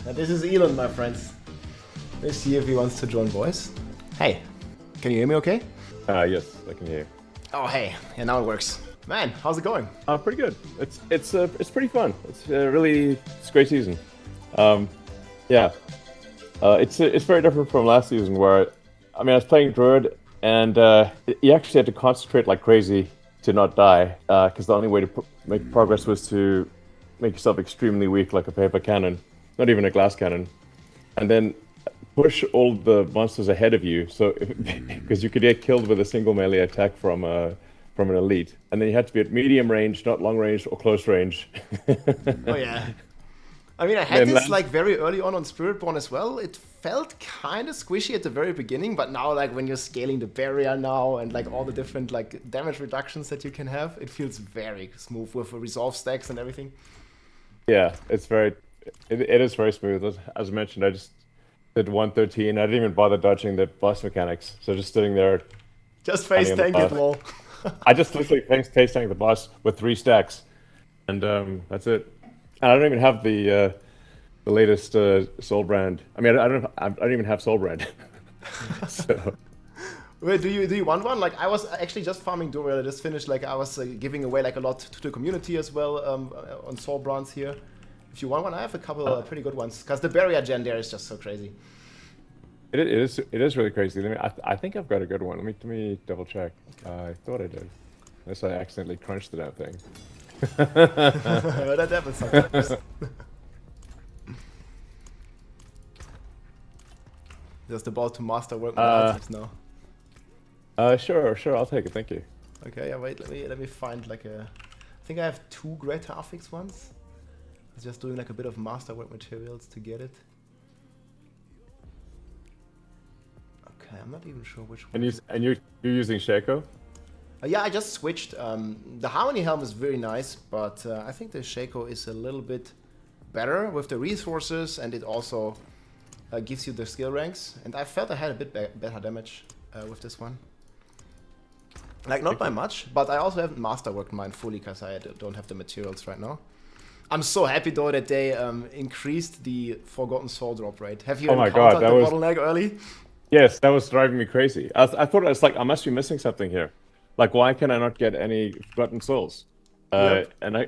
And this is Elon, my friends. Let's see if he wants to join voice. Hey, can you hear me okay? Yes, I can hear you. Oh, hey. Yeah, now it works. Man, how's it going? Pretty good. It's pretty fun. It's it's a great season. Yeah, it's very different from last season where, I mean, I was playing Druid and you actually had to concentrate like crazy to not die because the only way to make progress was to make yourself extremely weak like a paper cannon, not even a glass cannon, and then push all the monsters ahead of you. So because you could get killed with a single melee attack from an elite, and then you had to be at medium range, not long range or close range. Oh yeah. I mean, I had this like very early on Spiritborn as well. It felt kind of squishy at the very beginning, but now like when you're scaling the barrier now and like all the different like damage reductions that you can have, it feels very smooth with resolve stacks and everything. Yeah, it is very smooth. As I mentioned, I just did 113. I didn't even bother dodging the boss mechanics. So just sitting there. Just face tank it, lol. I just literally face tank the boss with 3 stacks, and that's it. And I don't even have the latest Soul Brand. I mean, I don't even have Soul Brand. So. Wait, do you want one? Like I was actually just farming Duriel. I just finished. Like I was giving away like a lot to the community as well on Soul Brands here. If you want one, I have a couple pretty good ones because the barrier gen there is just so crazy. It is really crazy. I think I've got a good one. Let me double check. I thought I did, unless I accidentally crunched the damn thing. That happens sometimes. Just about to master work my items now. Sure, I'll take it. Thank you. Okay, yeah, wait. Let me find like a. I think I have 2 Gretaffix ones. I was just doing like a bit of masterwork materials to get it. Okay, I'm not even sure which one. And you're using Shaco? Yeah, I just switched. The Harmony Helm is very nice, but I think the Shaco is a little bit better with the resources, and it also gives you the skill ranks. And I felt I had a bit better damage with this one. Like, not by much, but I also haven't masterworked mine fully because I don't have the materials right now. I'm so happy though that they increased the Forgotten Soul drop rate. Have you encountered the bottleneck early? Yes, that was driving me crazy. I thought it was like, I must be missing something here. Like, why can I not get any Forgotten Souls? Yep. And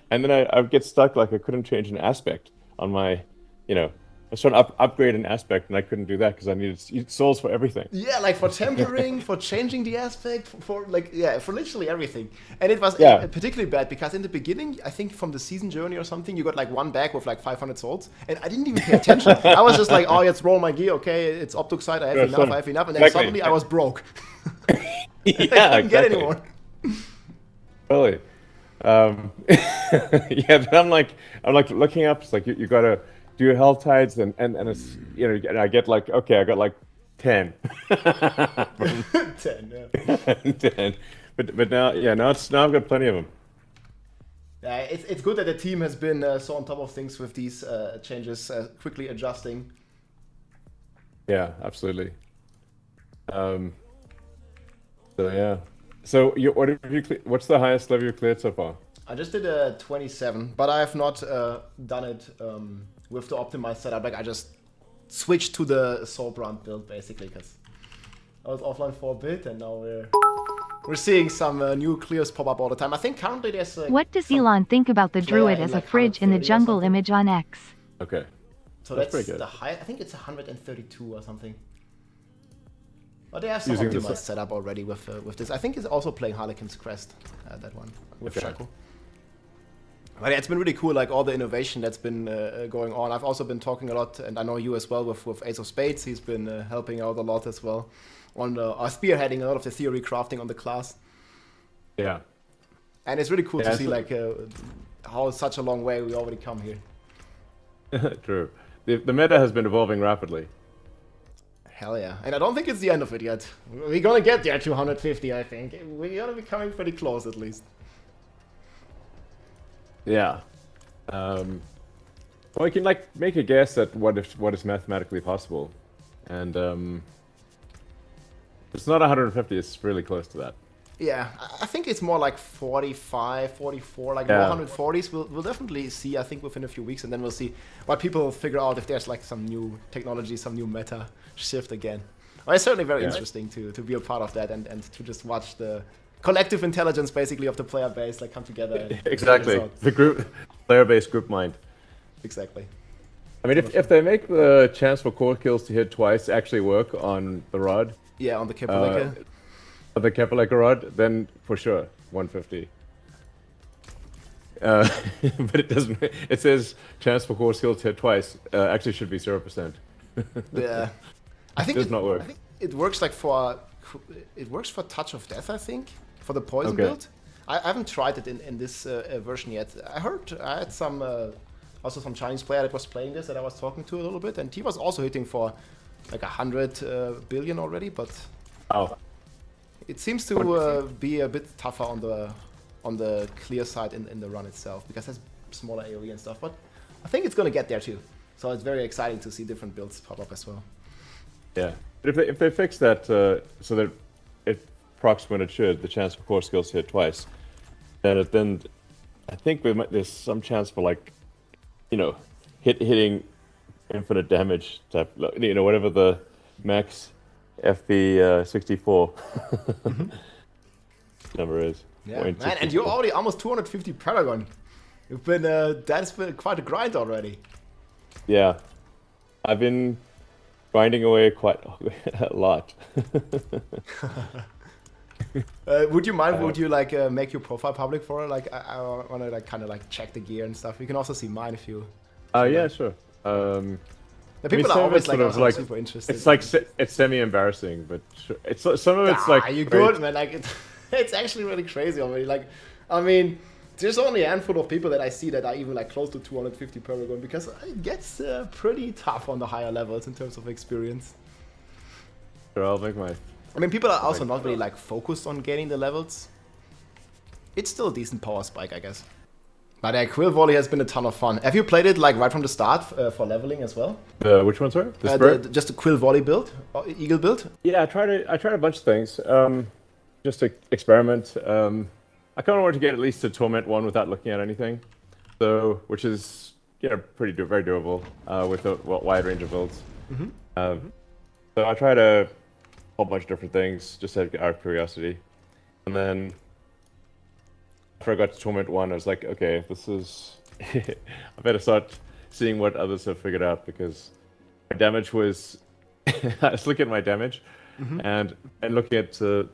then I would get stuck, like I couldn't change an aspect on my, I was trying to upgrade an aspect and I couldn't do that because I needed souls for everything. Yeah, like for tempering, for changing the aspect, for literally everything. And it was particularly bad because in the beginning, I think from the season journey or something, you got like 1 bag with like 500 souls, and I didn't even pay attention. I was just like, oh, let's roll my gear. Okay, it's Optic side. I have enough, and then suddenly I was broke. Yeah, I couldn't get anymore. Really. Yeah, then I'm like looking up. It's like you gotta do your health tides, and it's and I get like, okay, I got like 10. 10, yeah. 10. But now I've got plenty of them. Yeah, it's good that the team has been so on top of things with these changes, quickly adjusting. Yeah, absolutely. So yeah. So what's the highest level you cleared so far? I just did a 27, but I have not done it with the optimized setup. Like I just switched to the Soul Brand build basically because I was offline for a bit, and now we're seeing some new clears pop up all the time. I think currently there's. What does Elon think about the druid as a fridge in the jungle image on X? Okay. So that's pretty good. The high. I think it's 132 or something. But they have some optimized setup already with this. I think it's also playing Harlequin's Crest, that one, with Shaco. But yeah, it's been really cool, like all the innovation that's been going on. I've also been talking a lot, and I know you as well, with Ace of Spades. He's been helping out a lot as well, on spearheading a lot of the theory crafting on the class. Yeah. And it's really cool to see like how such a long way we already come here. True. The meta has been evolving rapidly. Hell yeah. And I don't think it's the end of it yet. We're gonna get there to 150, I think. We're gonna be coming pretty close at least. Yeah. Well, you can like make a guess at what is mathematically possible, and it's not 150. It's really close to that. Yeah, I think it's more like 45, 44, like Yeah. 140s. We'll definitely see, I think, within a few weeks, and then we'll see what people figure out if there's like some new technology, some new meta shift again. Well, it's certainly very interesting to be a part of that and to just watch the collective intelligence, basically, of the player base like come together. And Exactly. figure this out. The player-based group mind. Exactly. I mean, if they make the chance for core kills to hit twice actually work on the rod, Yeah, on the Kepler. the Kepler rod, then for sure 150. But it doesn't. It says chance for core kills to hit twice. Actually, should be 0%. Yeah, I think Does not work. I think it works like for Touch of Death. I think for the poison Okay. build. I haven't tried it in this version yet. I had some also some Chinese player that was playing this that I was talking to a little bit, and he was also hitting for like 100 billion already. But Oh, it seems to be a bit tougher on the clear side in the run itself because it has smaller AoE and stuff. But I think it's gonna get there too. So it's very exciting to see different builds pop up as well. yeah. But if they fix that so that it procs when it should, the chance for core skills to hit twice, then I think there's some chance for like, hitting infinite damage type, whatever the max FP 64 number is. Yeah, man, and you're already almost 250 Paragon. You've been that's been quite a grind already. Yeah, I've been grinding away quite a lot. Would you mind? Would you like make your profile public for it? Like, I want to like kind of like check the gear and stuff. You can also see mine if you. Yeah, sure. The people are some of always it's like, sort of also like super interested. it's like it's semi-embarrassing, but sure. It's some of it's like you very- good, man. Like, it's actually really crazy already. Like, I mean, there's only a handful of people that I see that are even like close to 250 Paragon because it gets pretty tough on the higher levels in terms of experience. Sure, I'll make my. I mean, people are also not really like focused on getting the levels. It's still a decent power spike, I guess. But Quill Volley has been a ton of fun. Have you played it like right from the start for leveling as well? Which one, sorry? The Spirit? Just a Quill Volley build, or Eagle build? Yeah, I tried a bunch of things. Just to experiment. I kind of wanted to get at least to Torment 1 without looking at anything. So, which is very durable with a wide range of builds. So I tried a whole bunch of different things just out of curiosity, and then after I got to Torment 1, I was like, okay, this is. I better start seeing what others have figured out because my damage was. I was looking at my damage, and looking at the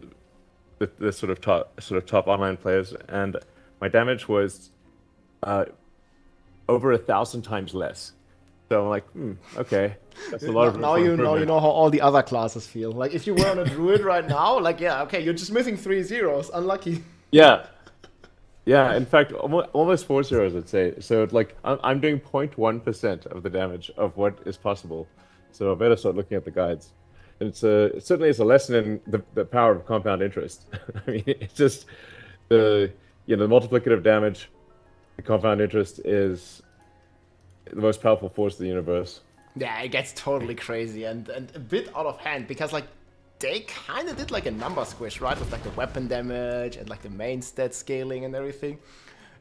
sort of top online players, and my damage was over 1,000 times less. So I'm like, okay, that's a lot of now you know how all the other classes feel. Like if you were on a druid right now, like yeah, okay, you're just missing 3 zeros. Unlucky. Yeah. Yeah, in fact, almost 4 zeros, I'd say. So, like, I'm doing 0.1% of the damage of what is possible. So I better start looking at the guides. And it certainly is a lesson in the power of compound interest. I mean, it's just the multiplicative damage. The compound interest is the most powerful force of the universe. Yeah, it gets totally crazy and a bit out of hand because like they kind of did like a number squish, right? With like the weapon damage and like the main stat scaling and everything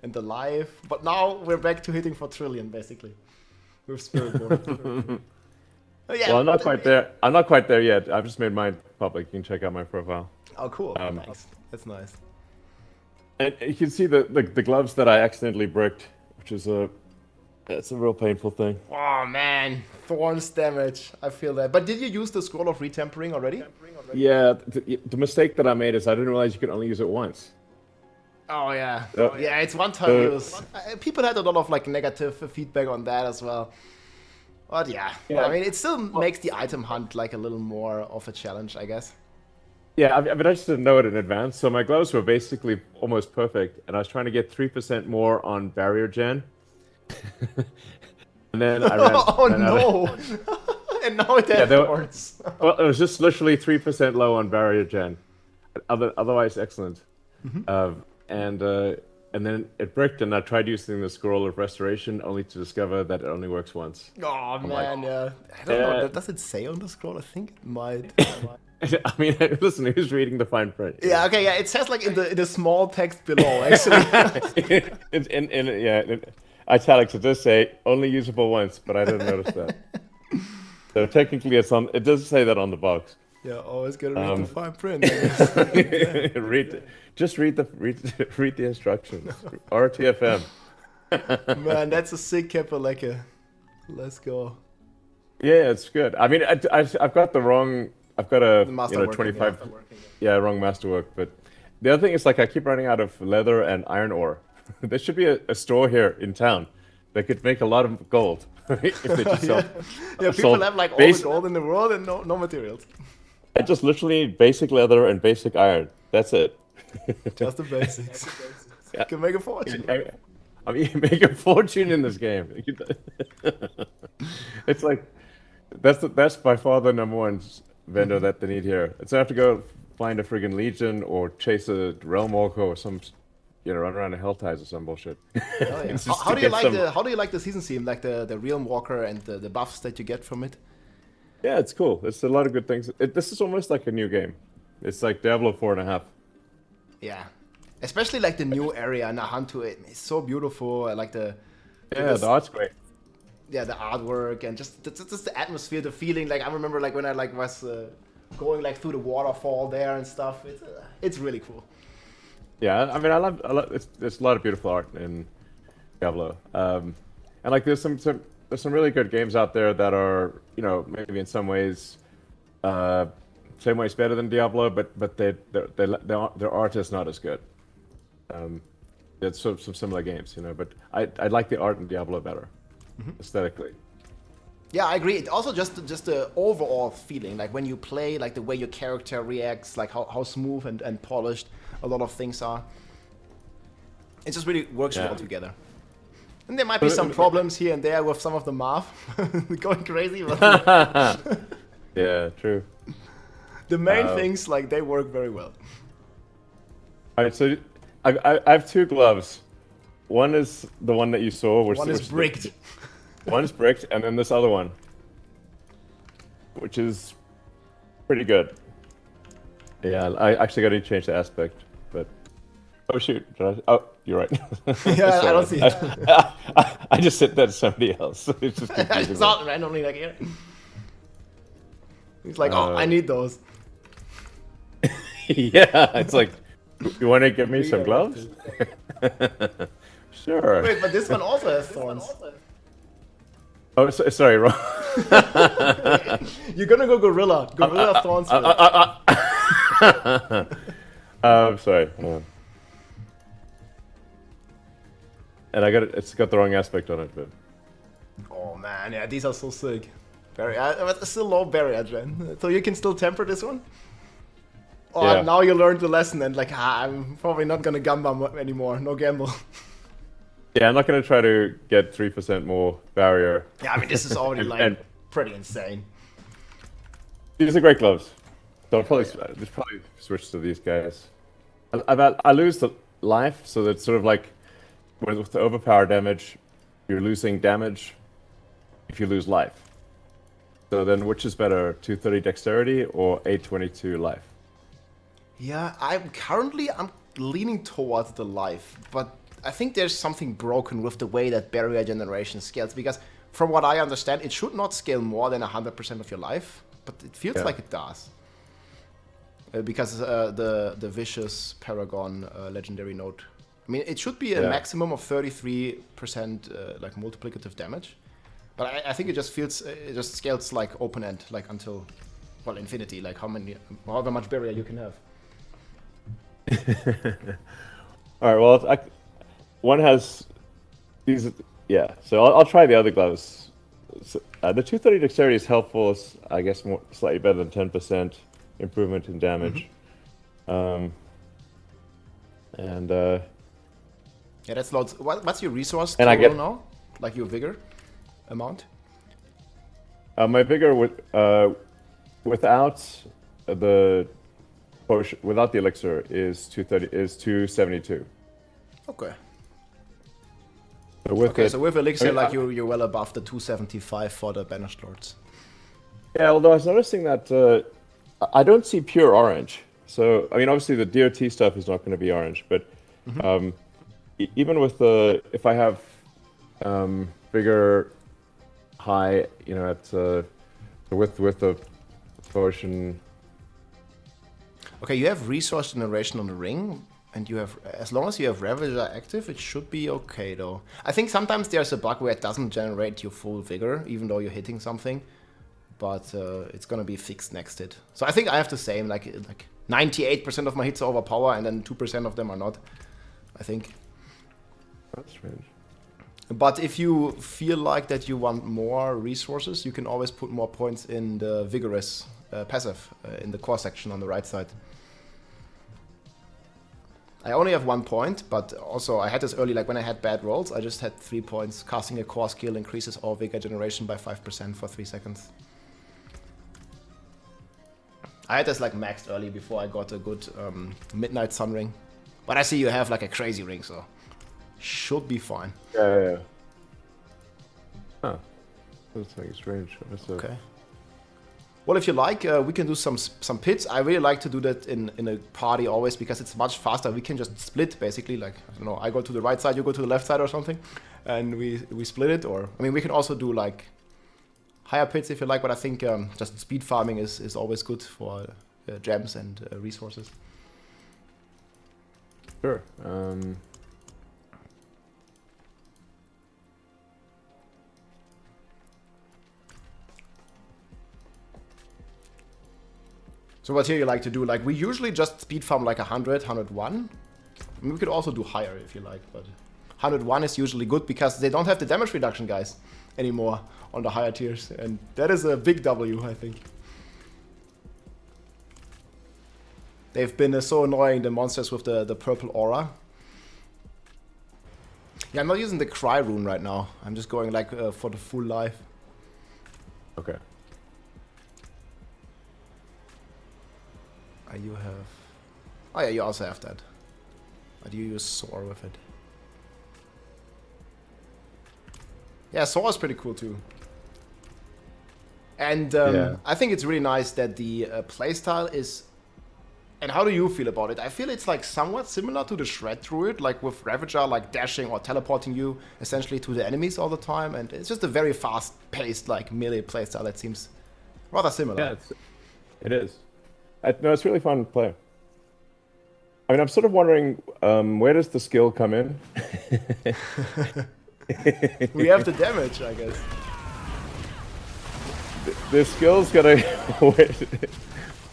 and the life. But now we're back to hitting for trillion basically with Spiritborn. Yeah, well, I'm not quite there. I'm not quite there yet. I've just made mine public. You can check out my profile. Oh, cool. Thanks. That's nice. And you can see the gloves that I accidentally bricked, which is it's a real painful thing. Oh man, Thorns damage. I feel that. But did you use the scroll of retempering already? Yeah, the mistake that I made is I didn't realize you could only use it once. Oh yeah, Uh, yeah. It's one time use. People had a lot of like negative feedback on that as well. But yeah, I mean, it still makes the item hunt like a little more of a challenge, I guess. Yeah, I mean, I just didn't know it in advance. So my gloves were basically almost perfect, and I was trying to get 3% more on barrier gen. And then I ran. Oh no! And now it had thorns. Well, it was just literally 3% low on barrier gen. Otherwise, excellent. And then it bricked, and I tried using the scroll of restoration, only to discover that it only works once. Oh man, yeah. I don't know. Does it say on the scroll? I think it might. I mean, listen, who's reading the fine print? Yeah, okay, yeah, it says like in the small text below, actually. in italics, it does say only usable once, but I didn't notice that. So technically, it's on. It does say that on the box. Yeah, always gotta read the fine print. I guess. Read the instructions. RTFM. Man, that's a sick Kappa-Leka. Let's go. Yeah, it's good. I mean, I've got the wrong. I've got a Masterwork, 25. yeah. Yeah, wrong masterwork. But the other thing is like I keep running out of leather and iron ore. There should be a store here in town that could make a lot of gold if they just sell. Yeah, people have like all the gold in the world and no materials. I just literally basic leather and basic iron. That's it. Just the basics. Yeah. You can make a fortune. I mean, you make a fortune in this game. It's like that's by far the number one vendor that they need here. It's not have to go find a friggin' Legion or chase a Realm Walker or some, run around in Hell Ties or some bullshit. Oh, yeah. How do you like the season theme, like the Realm Walker and the buffs that you get from it? Yeah, it's cool. It's a lot of good things. This is almost like a new game. It's like Diablo 4.5. Yeah, especially like the new area and Nahantu. It's so beautiful. I like the art's great. Yeah, the artwork and just the atmosphere, the feeling. Like I remember like when I like was going like through the waterfall there and stuff. It's really cool. Yeah, I mean, I love there's a lot of beautiful art in Diablo, and like there's some really good games out there that are maybe in some ways same ways better than Diablo, but their art is not as good. It's some similar games, but I like the art in Diablo better aesthetically. Yeah, I agree. It also just the overall feeling, like when you play, like the way your character reacts, like how smooth and polished a lot of things are. It just really works well together. And there might be some problems here and there with some of the math going crazy. But yeah, true. The main things, like they work very well. All right, so I have two gloves. One is the one that you saw, which is bricked. One is bricked, and then this other one, which is pretty good. Yeah, I actually got to change the aspect, but oh shoot! Oh, you're right. Yeah, I don't see it. I just said that to somebody else. It's just I just saw it randomly like here. He's like, oh, I need those. Yeah, it's like, you want to give me some gloves? Sure. Wait, but this one also has thorns. Oh, sorry, wrong. You're gonna go gorilla thorns. Sorry. And it's got the wrong aspect on it, but. Oh man, yeah, these are so sick. But still low barrier, Jen. So you can still temper this one? Oh, yeah. Now you learned the lesson and like, I'm probably not gonna gamba anymore. No gamble. Yeah, I'm not gonna try to get 3% more barrier. Yeah, I mean, this is already like pretty insane. These are great gloves. So I'll probably switch to these guys. I lose the life, so that's sort of like with the overpower damage, you're losing damage if you lose life. So then, which is better, 230 dexterity or 822 life? Yeah, I'm leaning towards the life, but I think there's something broken with the way that barrier generation scales, because from what I understand, it should not scale more than 100% of your life, but it feels like it does. Because the vicious Paragon legendary node. I mean, it should be a maximum of 33% like multiplicative damage, but I think it just scales like open end, like until, well, infinity, like however much barrier you can have. All right. Well, one has these. Yeah. So I'll try the other gloves. So, the 230 dexterity is helpful. It's, I guess slightly better than 10% improvement in damage. And yeah, that's loads. What's your resource and total now? Like your vigor amount? My vigor without the potion, without the elixir is 272. Okay. So with so with elixir, like you're well above the 275 for the banished lords. Yeah, although I was noticing that I don't see pure orange. So, I mean, obviously the DOT stuff is not going to be orange, but even with if I have bigger high, you know, at with the potion. Okay, you have resource generation on the ring, and you have, as long as you have Ravager active, it should be okay though. I think sometimes there's a bug where it doesn't generate your full vigor, even though you're hitting something, but it's gonna be fixed next hit. So I think I have the same, like 98% of my hits are overpower, and then 2% of them are not, I think. That's strange. But if you feel like that you want more resources, you can always put more points in the vigorous passive in the core section on the right side. I only have 1 point, but also I had this early, like when I had bad rolls, I just had 3 points. Casting a core skill increases all vigor generation by 5% for 3 seconds. I had this like maxed early before I got a good midnight sun ring. But I see you have like a crazy ring, so should be fine. Yeah. Huh. That's like strange. Okay. Well, if you like, we can do some pits. I really like to do that in a party always because it's much faster. We can just split basically. Like, I don't know, I go to the right side, you go to the left side or something, and we split it. Or I mean, we can also do like higher pits if you like. But I think just speed farming is always good for gems and resources. Sure. So what here you like to do? Like we usually just speed farm like 100, 101. I mean, we could also do higher if you like, but 101 is usually good because they don't have the damage reduction guys anymore on the higher tiers, and that is a big W, I think. They've been so annoying, the monsters with the purple aura. Yeah, I'm not using the cry rune right now. I'm just going like for the full life. Okay. You have... Oh yeah, you also have that. But you use Soar with it. Yeah, Soar is pretty cool too. And I think it's really nice that the playstyle is... And how do you feel about it? I feel it's like somewhat similar to the Shred Druid, like with Ravager like dashing or teleporting you essentially to the enemies all the time. And it's just a very fast-paced like melee playstyle that seems rather similar. Yeah, it is. No, it's really fun to play. I mean, I'm sort of wondering, where does the skill come in? We have the damage, I guess. The skill's gotta...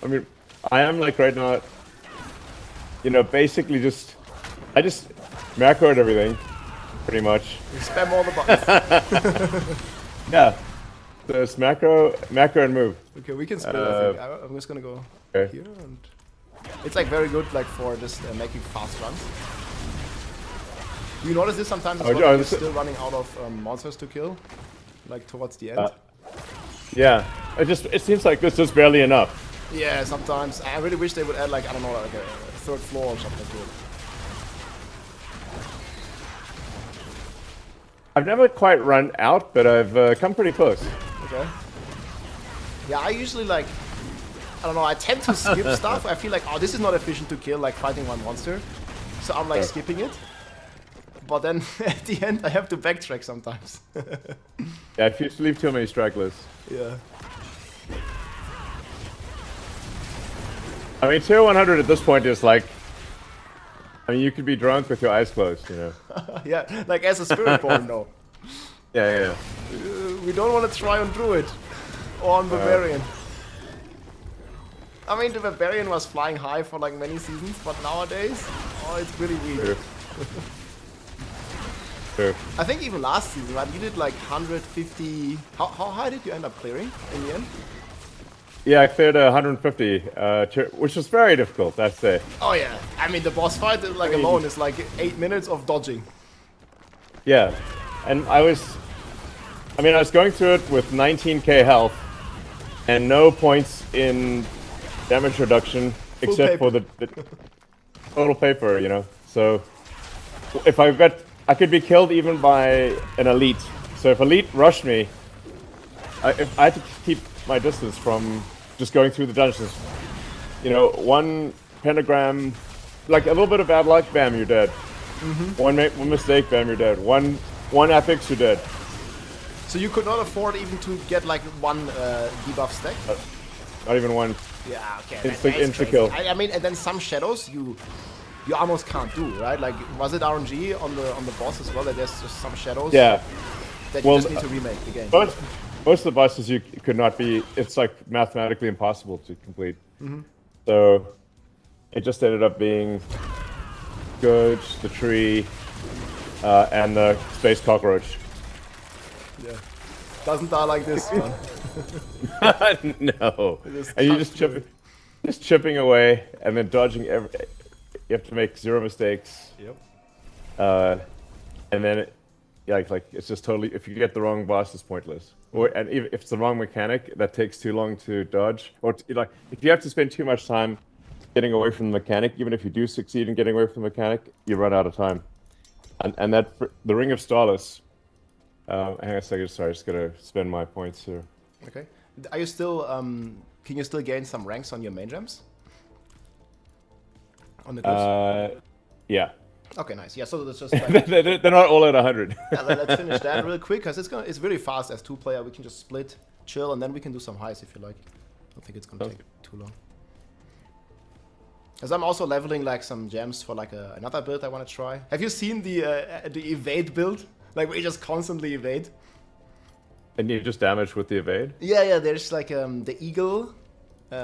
I mean, I am like right now, you know, basically I just macroed everything, pretty much. You spam all the buttons. Yeah. So it's macro and move. Okay, we can split, I think. I'm just gonna go here, and it's like very good like for just making fast runs. Do you notice this sometimes as well, you're still running out of monsters to kill, like towards the end? Yeah, it seems like it's just barely enough. Yeah, sometimes. I really wish they would add like, I don't know, like a third floor or something to it. I've never quite run out, but I've come pretty close. Okay. Yeah, I usually like, I don't know, I tend to skip stuff. I feel like, oh, this is not efficient to kill, like fighting one monster. So I'm like skipping it. But then at the end I have to backtrack sometimes. Yeah, if you leave too many stragglers. Yeah. I mean, tier 100 at this point is like, I mean, you could be drunk with your eyes closed, you know. Yeah, like as a Spiritborn, no. Yeah. We don't want to try on Druid or on Barbarian. I mean, the Barbarian was flying high for like many seasons, but nowadays, oh, it's really weird. Sure. I think even last season, right, you did like 150... How high did you end up clearing in the end? Yeah, I cleared 150, which was very difficult, I'd say. Oh yeah, I mean the boss fight like alone is like 8 minutes of dodging. Yeah, and I was going through it with 19k health and no points in damage reduction except for the total paper, you know. So if I could be killed even by an elite. So if elite rushed me, I had to keep my distance from just going through the dungeons you know, one pentagram, like a little bit of bad luck, bam, you're dead. One mistake, bam, you're dead. One FX, you're dead. So you could not afford even to get like one debuff stack? Not even one. Yeah, okay. Insta kill. I mean, and then some shadows you almost can't do, right? Like, was it RNG on the boss as well? That there's just some shadows. Yeah. That you just need to remake the game. Most of the bosses you could not be. It's like mathematically impossible to complete. So it just ended up being Scourge, the tree, and the space cockroach. Yeah. Doesn't die like this one. No. And you just chipping away and then dodging every. You have to make 0 mistakes. Yep. And then like it's just totally. If you get the wrong boss, it's pointless. And if it's the wrong mechanic, that takes too long to dodge. Or like if you have to spend too much time getting away from the mechanic, even if you do succeed in getting away from the mechanic, you run out of time. And that the Ring of Starless. Hang on a second. Sorry, just gotta spend my points here. Okay. Are you still? Can you still gain some ranks on your main gems? On the glyphs? Yeah. Okay, nice. Yeah, so that's just like, they're not all at 100. yeah, let's finish that real quick because it's really fast as 2-player. We can just split, chill, and then we can do some highs if you like. I don't think it's gonna take too long. As I'm also leveling like some gems for like another build I want to try. Have you seen the evade build? Like we just constantly evade. And you just damage with the evade? Yeah. There's like the eagle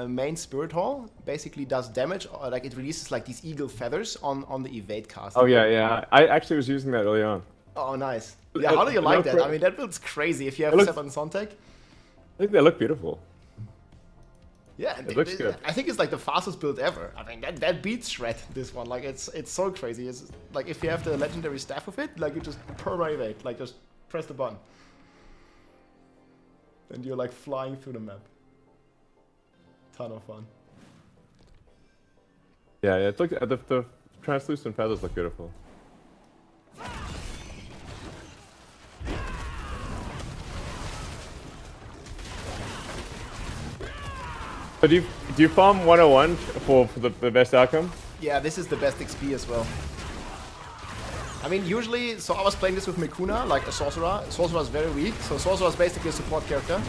main spirit hall basically does damage, or like it releases like these eagle feathers on the evade cast. Oh yeah. I actually was using that early on. Oh nice. Yeah, how do you like that? I mean, that build's crazy if you have Seven Sontag. I think they look beautiful. Yeah, it looks good. I think it's like the fastest build ever. I mean, that beats Shred, this one. Like, it's so crazy. It's like if you have the legendary staff of it, like you just perma-evade, like just press the button. And you're like flying through the map. Ton of fun. Yeah, it's like the translucent feathers look beautiful. So do you farm 101 for the best outcome? Yeah, this is the best XP as well. I mean, usually, so I was playing this with Mikuna, like a sorcerer. Sorcerer is very weak, so sorcerer is basically a support character.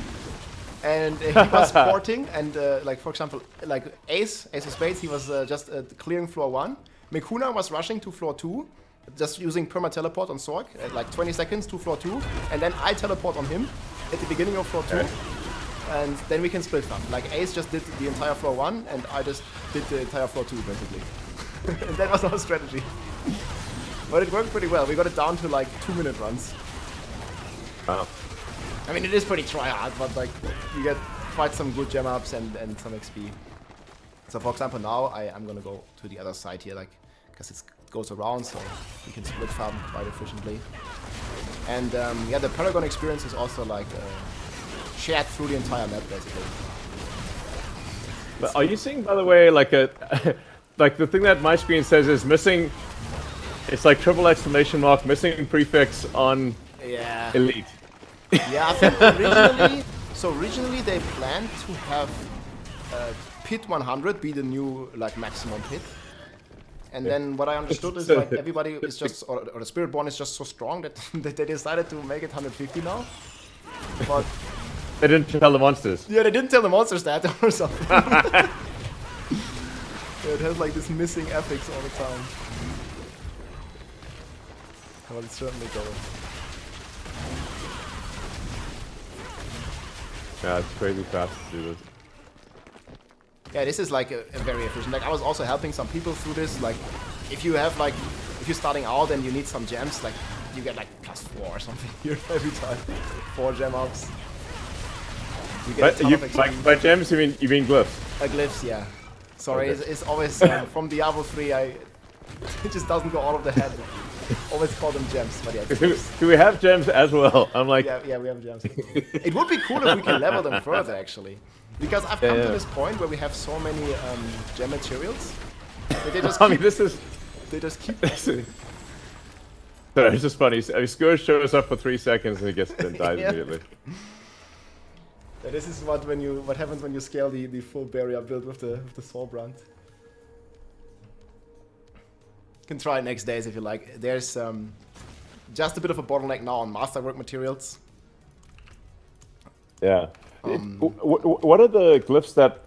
And he was supporting, and like for example, like Ace of Spades, he was just clearing floor 1. Mikuna was rushing to floor 2, just using perma teleport on Sorg at like 20 seconds to floor 2, and then I teleport on him at the beginning of floor 2. Okay. And then we can split farm. Like Ace just did the entire floor 1, and I just did the entire floor 2 basically. And that was our strategy. But it worked pretty well. We got it down to like 2-minute runs. Wow. I mean, it is pretty try-hard, but like you get quite some good gem ups and some XP. So for example, now I'm gonna go to the other side here, like because it goes around, so we can split farm quite efficiently. And yeah, the Paragon experience is also like shared through the entire map, basically. But are you seeing, by the way, like like the thing that my screen says is missing? It's like triple exclamation mark missing prefix on elite. Yeah, I think originally they planned to have pit 100 be the new like maximum pit. And then what I understood is like everybody is just, or the Spiritborn is just so strong that, that they decided to make it 150 now. But they didn't tell the monsters. Yeah, they didn't tell the monsters that or something. Yeah, it has like this missing epics all the time. But it's certainly going. Yeah, it's crazy fast to do this. Yeah, this is like a very efficient. Like I was also helping some people through this. Like if you have like, if you're starting out and you need some gems, like you get like +4 or something here every time. 4 gem ups. You get a ton of XP. By gems you mean glyphs? Glyphs, yeah. Sorry, okay. it's always from Diablo 3. It just doesn't go out of the head. Always call them gems, but yeah. Do we have gems as well? I'm like, yeah, we have gems. It would be cool if we can level them further, actually, because I've come to this point where we have so many gem materials. That they just keep, they just keep. Sorry, it's just funny. Scourge shows up for 3 seconds and he gets then dies immediately. This is what happens when you scale the full barrier build with the Soulbrand. You can try it next days if you like. There's just a bit of a bottleneck now on masterwork materials. Yeah. What are the glyphs that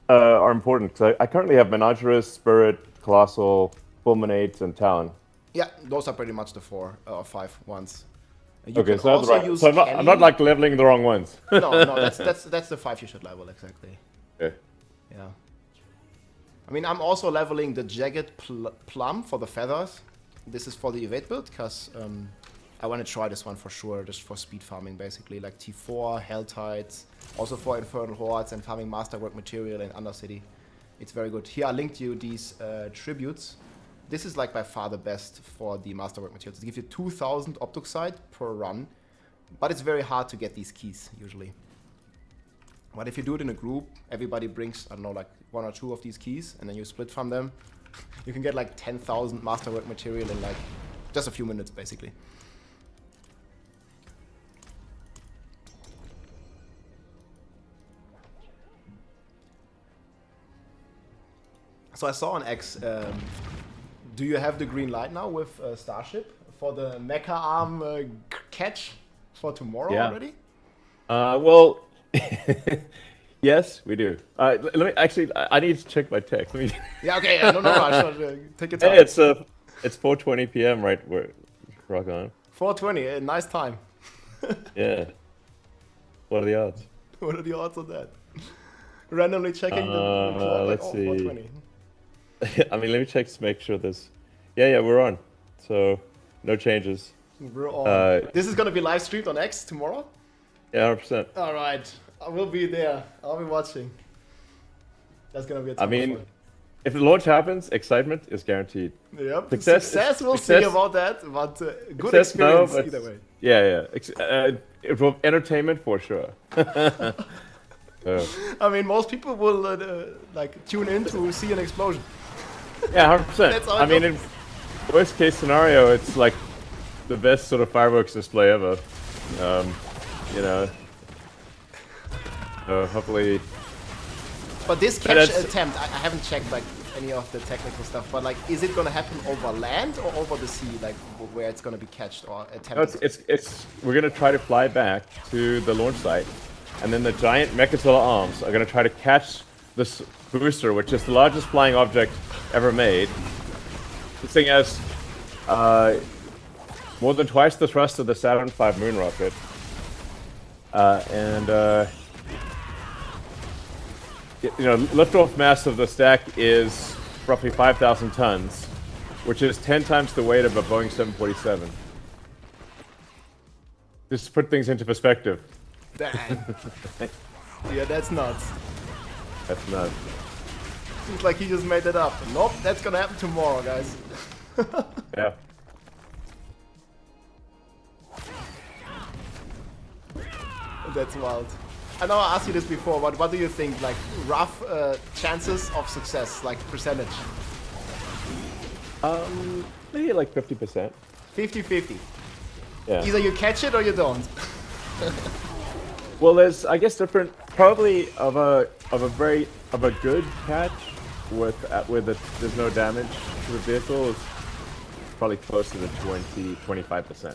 are important? 'Cause I currently have Menagerous, Spirit, Colossal, Fulminate, and Talon. Yeah, those are pretty much the 4 or 5 ones. You Okay, can so, also use so I'm not like leveling the wrong ones. no, that's the 5 you should level exactly. Okay. Yeah. I mean, I'm also leveling the Jagged Plum for the feathers. This is for the evade build, because I want to try this one for sure, just for speed farming basically, like T4, Hell Tides, also for Infernal Hordes and farming Masterwork material in Undercity. It's very good. Here I linked you these tributes. This is like by far the best for the Masterwork materials. It gives you 2000 Optoxide per run, but it's very hard to get these keys usually. But if you do it in a group, everybody brings, I don't know, like 1 or 2 of these keys, and then you split from them. You can get like 10,000 Masterwork material in like just a few minutes, basically. So I saw on X, do you have the green light now with Starship for the Mecha Arm catch for tomorrow already? Well, yes, we do. Let me actually. I need to check my text. Let me. Yeah. Okay. No rush. Take your time. Hey, it's 4:20 p.m. right where rock on. 4:20. Nice time. Yeah. What are the odds? What are the odds of that? Randomly checking the clock. Let's see. 4:20. I mean, let me check to make sure this. Yeah, we're on. So no changes. We're on. This is gonna be live streamed on X tomorrow. Yeah, 100%. All right, I will be there. I'll be watching. That's gonna be a ton I of mean, fun. if the launch happens, excitement is guaranteed. Yep. Success We'll see about that, but good success, experience no, but either way. Yeah. It will entertainment for sure. I mean, most people will like tune in to see an explosion. Yeah, 100%. That's all I mean, in worst case scenario, it's like the best sort of fireworks display ever. You know. Hopefully. But this catch attempt, I haven't checked like any of the technical stuff. But like, is it gonna happen over land or over the sea, like where it's gonna be catched or attempted? No, it's we're gonna try to fly back to the launch site, and then the giant Mechazilla arms are gonna try to catch this booster, which is the largest flying object ever made. This thing has more than twice the thrust of the Saturn V moon rocket, you know, liftoff mass of the stack is roughly 5,000 tons, which is 10 times the weight of a Boeing 747. Just to put things into perspective. Dang. Yeah, that's nuts. That's nuts. Seems like he just made that up. Nope, that's gonna happen tomorrow, guys. Yeah. That's wild. I know I asked you this before, but what do you think? Like, rough chances of success, like percentage? Maybe like 50%. 50-50. Yeah. Either you catch it or you don't. Well, there's, I guess, different, probably of a good catch there's no damage to the vehicle. It's probably close to the 25%.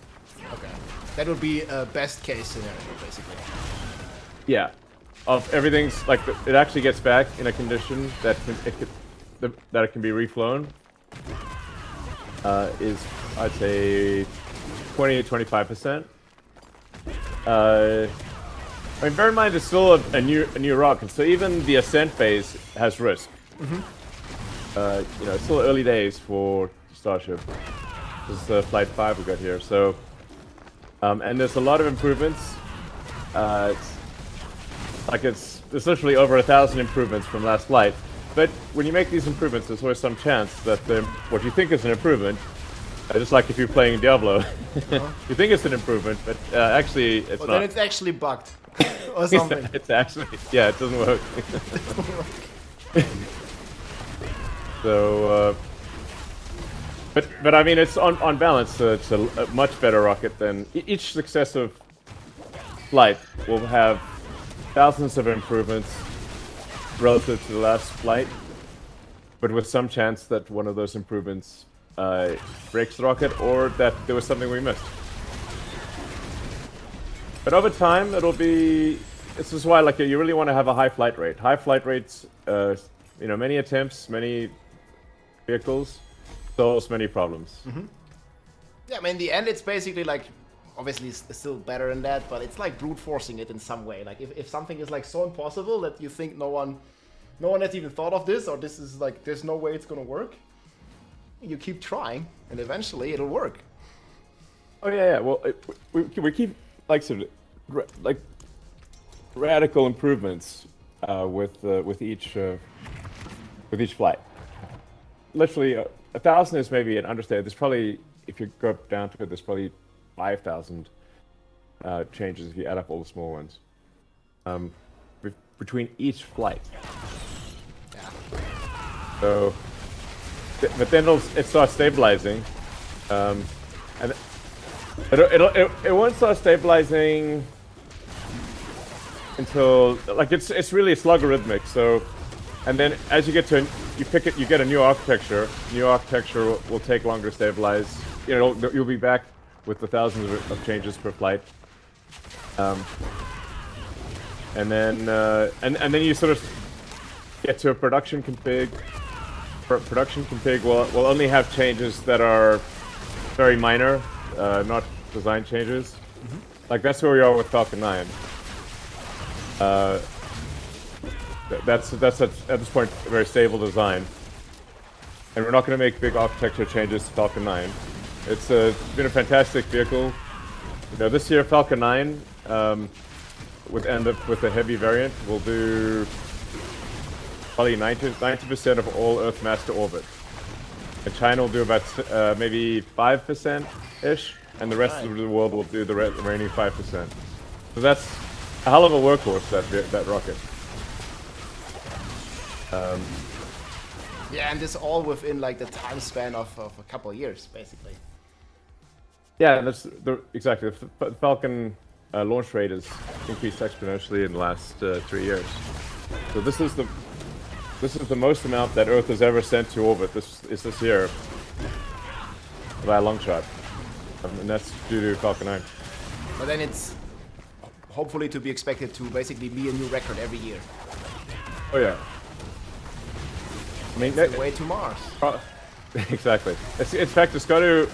Okay. That would be a best case scenario, basically. Yeah. Of everything's like it actually gets back in a condition that it can be reflown. Is I'd say 20 to 25%. I mean, bear in mind it's still a new rocket, so even the ascent phase has risk. You know, it's still early days for Starship. This is Flight 5 we got here, so and there's a lot of improvements. There's literally over 1,000 improvements from last flight. But when you make these improvements, there's always some chance that what you think is an improvement, just like if you're playing Diablo, you think it's an improvement, but actually it's not. Then it's actually bugged or something. It's actually, yeah, it doesn't work. So, but I mean, it's on balance. It's a much better rocket than each successive flight will have thousands of improvements relative to the last flight, but with some chance that one of those improvements breaks the rocket, or that there was something we missed. But over time, it'll be. This is why, like, you really want to have a high flight rate. High flight rates, you know, many attempts, many vehicles, solves many problems. Mm-hmm. Yeah, I mean, in the end, it's basically like, obviously, it's still better than that, but it's like brute forcing it in some way. Like, if something is like so impossible that you think no one has even thought of this, or this is like, there's no way it's gonna work, you keep trying, and eventually it'll work. Oh yeah. Well, we keep like sort of like radical improvements with each flight. Literally, 1,000 is maybe an understatement. There's probably, if you go down to it, there's probably 5,000 changes if you add up all the small ones between each flight. Yeah. So, but then it starts stabilizing, and it won't start stabilizing until, like, it's really logarithmic. So, and then as you get to you get a new architecture. New architecture will take longer to stabilize. You know, you'll be back with the thousands of changes per flight, and then you sort of get to a production config. Production config will only have changes that are very minor, not design changes. Mm-hmm. Like, that's where we are with Falcon 9. That's at this point a very stable design, and we're not going to make big architecture changes to Falcon 9. It's been a fantastic vehicle. You know, this year Falcon 9 would end up with a heavy variant. We'll do probably 90% of all Earth mass to orbit, and China will do about maybe 5%-ish, and the rest of the world will do the remaining 5%. So that's a hell of a workhorse, that rocket. Yeah, and this all within like the time span of a couple of years, basically. Yeah, that's exactly. The Falcon launch rate has increased exponentially in the last 3 years. So this is the most amount that Earth has ever sent to orbit. This year by a long shot, and that's due to Falcon 9. But then it's hopefully to be expected to basically be a new record every year. Oh yeah. I mean, it's the way to Mars. Exactly. In fact, it's got to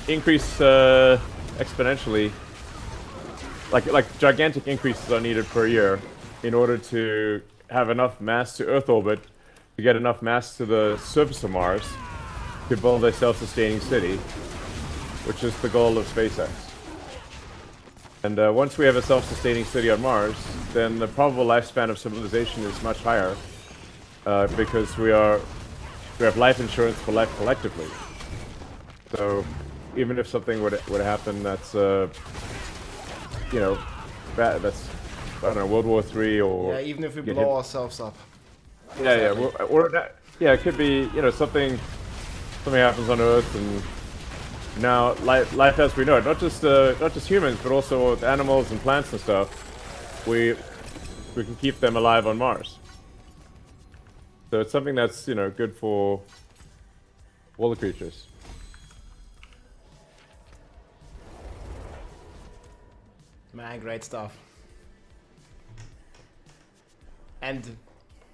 increase exponentially. Like gigantic increases are needed per year in order to have enough mass to Earth orbit, to get enough mass to the surface of Mars, to build a self-sustaining city, which is the goal of SpaceX. And once we have a self-sustaining city on Mars, then the probable lifespan of civilization is much higher, because we have life insurance for life collectively. So even if something would happen, that's you know, that's, I don't know, World War III, or yeah, even if we blow ourselves up. Yeah, or that, yeah, it could be, you know, something happens on Earth, and now life as we know it, not just humans, but also with animals and plants and stuff, we can keep them alive on Mars. So it's something that's, you know, good for all the creatures. Man, great stuff. And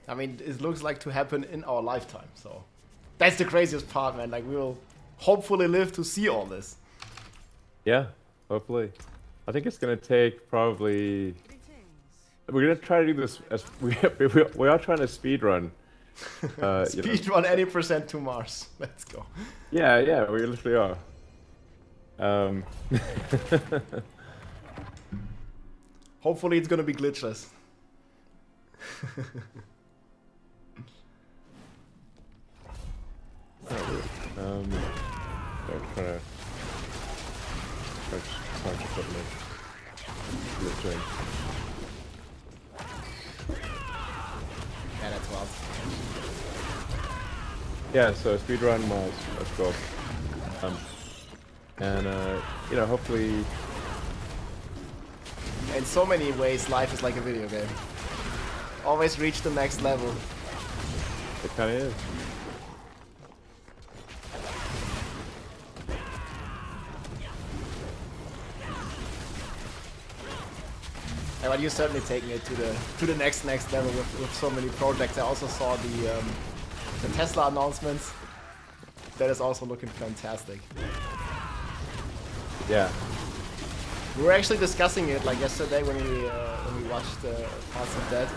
I mean, it looks like to happen in our lifetime, so that's the craziest part, man. Like, we will hopefully live to see all this. Yeah, hopefully. I think it's gonna take probably. We're gonna try to do this as we are trying to speed run. Speed run any percent to Mars. Let's go. Yeah, we literally are. Hopefully it's gonna be glitchless. Yeah, that's wild. Yeah, so speedrun Mars, let's go. And you know, hopefully. In so many ways, life is like a video game. Always reach the next level. It kind of is. Yeah, but you're certainly taking it to the next level with so many projects. I also saw the Tesla announcements. That is also looking fantastic. Yeah. We were actually discussing it like yesterday when we watched parts of that.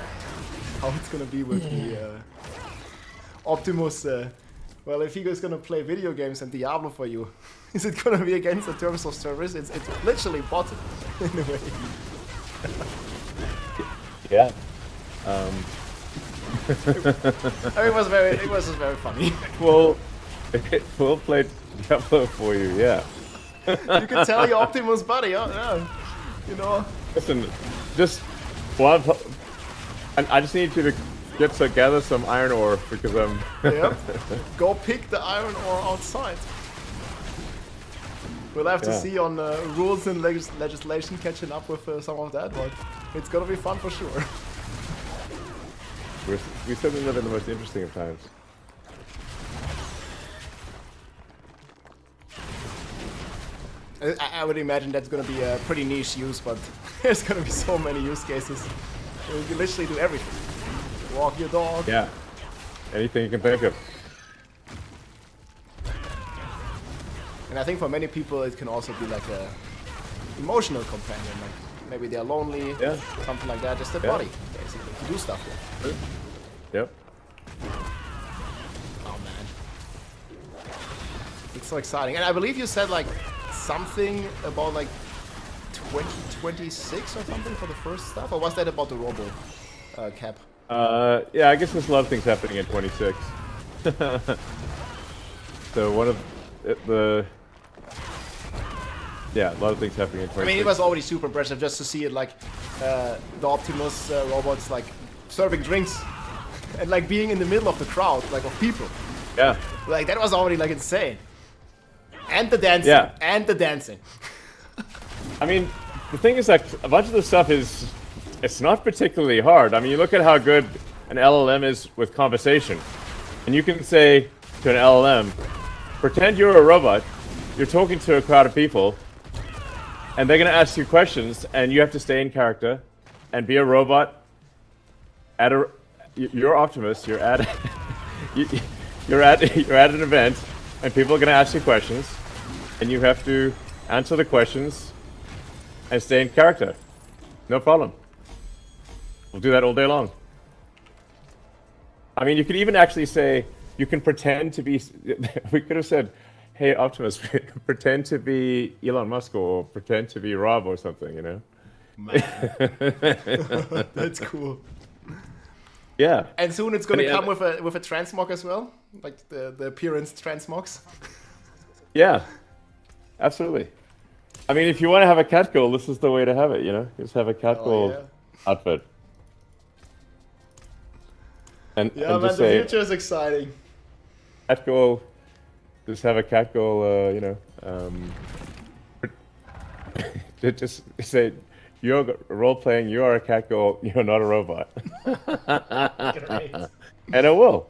How it's gonna be with the Optimus. Well, if he is gonna play video games and Diablo for you, is it gonna be against the terms of service? It's literally bot in a way. Yeah. I mean, it was just very funny. Well, it will play Diablo for you, yeah. You can tell your Optimus buddy, yeah. You know. Listen, just one. And I just need you to gather some iron ore because I'm. Yep. Go pick the iron ore outside. We'll have to see on rules and legislation catching up with some of that, but it's gonna be fun for sure. We certainly live in the most interesting of times. I would imagine that's gonna be a pretty niche use, but there's gonna be so many use cases. You can literally do everything. Walk your dog. Yeah. Anything you can think of. And I think for many people it can also be like a emotional companion. Like maybe they're lonely, something like that. Just a body, basically, to do stuff with. Yep. Oh man. It's so exciting. And I believe you said like something about like 2026 or something for the first stuff? Or was that about the robo cap? Yeah, I guess there's a lot of things happening in 26. So one of the... Yeah, a lot of things happening in 26. I mean, it was already super impressive just to see it like the Optimus robots like serving drinks and like being in the middle of the crowd, like of people. Yeah. Like that was already like insane. And the dancing. Yeah. And the dancing. I mean, the thing is that a bunch of this stuff is, it's not particularly hard. I mean, you look at how good an LLM is with conversation. And you can say to an LLM, pretend you're a robot, you're talking to a crowd of people, and they're going to ask you questions, and you have to stay in character and be a robot at a... You're Optimus, you're at... you're at an event, and people are going to ask you questions, and you have to answer the questions and stay in character. No problem. We'll do that all day long. I mean, you could even actually say, you can pretend to be... We could have said, hey, Optimus, pretend to be Elon Musk or pretend to be Rob or something, you know? Man. That's cool. Yeah. And soon it's going to come with a transmog as well? Like the appearance transmogs? Yeah. Absolutely. I mean, if you want to have a cat girl, this is the way to have it, you know? Just have a cat girl outfit. And, yeah, and man, just the say, future is exciting. Cat girl, just have a cat girl, you know, just say, you're role-playing, you are a cat girl, you're not a robot. Great. And it will.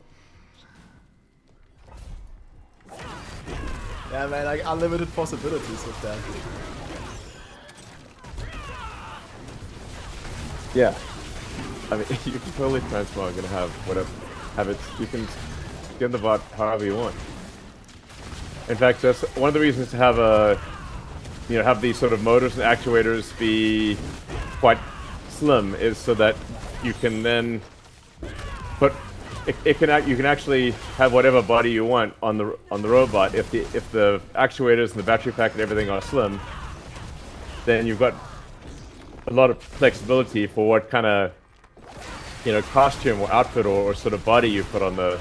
Yeah, man, like unlimited possibilities with that. Yeah. I mean, you can totally transmog and have whatever, you can skin the bot however you want. In fact, that's one of the reasons to have have these sort of motors and actuators be quite slim is so that you can then put you can actually have whatever body you want on the robot. If the actuators and the battery pack and everything are slim, then you've got a lot of flexibility for what kind of costume or outfit or sort of body you put on the